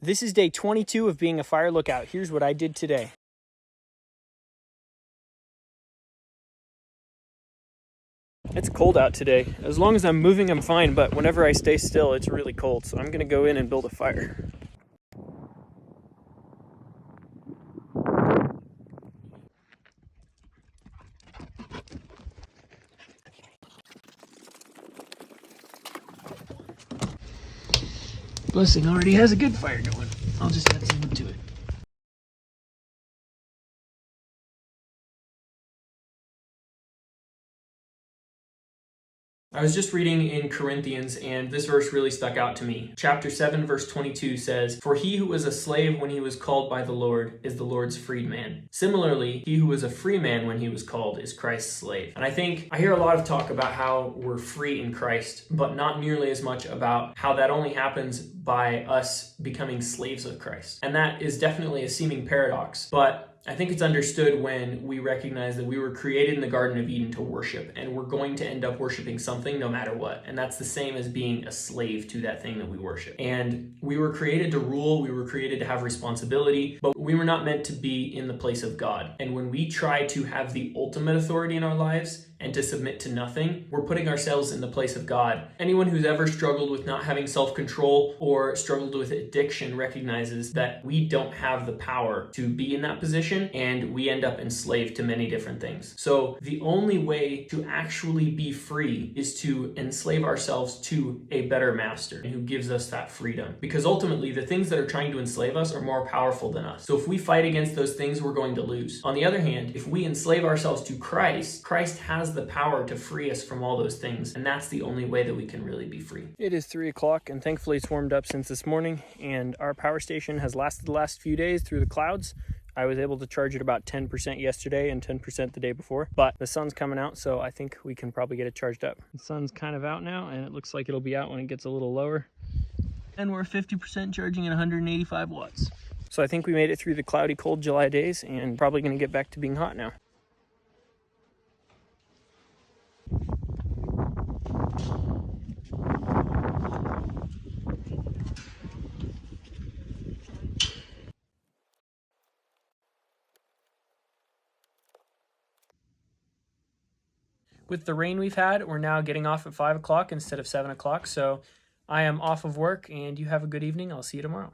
This is day 22 of being a fire lookout. Here's what I did today. It's cold out today. As long as I'm moving, I'm fine, but whenever I stay still, it's really cold. So I'm gonna go in and build a fire. Blessing already has a good fire going. I'll just add some wood to it. I was just reading in Corinthians, and this verse really stuck out to me. Chapter 7, verse 22 says, "For he who was a slave when he was called by the Lord is the Lord's freedman. Similarly, he who was a free man when he was called is Christ's slave." And I think I hear a lot of talk about how we're free in Christ, but not nearly as much about how that only happens by us becoming slaves of Christ. And that is definitely a seeming paradox, but I think it's understood when we recognize that we were created in the Garden of Eden to worship, and we're going to end up worshiping something no matter what. And that's the same as being a slave to that thing that we worship. And we were created to rule, we were created to have responsibility, but we were not meant to be in the place of God. And when we try to have the ultimate authority in our lives and to submit to nothing, we're putting ourselves in the place of God. Anyone who's ever struggled with not having self-control or struggled with addiction recognizes that we don't have the power to be in that position, and we end up enslaved to many different things. So the only way to actually be free is to enslave ourselves to a better master who gives us that freedom. Because ultimately, the things that are trying to enslave us are more powerful than us. So if we fight against those things, we're going to lose. On the other hand, if we enslave ourselves to Christ, Christ has the power to free us from all those things, and that's the only way that we can really be free. It is 3 o'clock, and thankfully it's warmed up since this morning, and our power station has lasted the last few days through the clouds. I was able to charge it about 10% yesterday and 10% the day before, but the sun's coming out, so I think we can probably get it charged up. The sun's kind of out now, and it looks like it'll be out when it gets a little lower. And we're 50% charging at 185 watts. So I think we made it through the cloudy, cold July days, and probably gonna get back to being hot now. With the rain we've had, we're now getting off at 5 o'clock instead of 7 o'clock, so I am off of work, and you have a good evening. I'll see you tomorrow.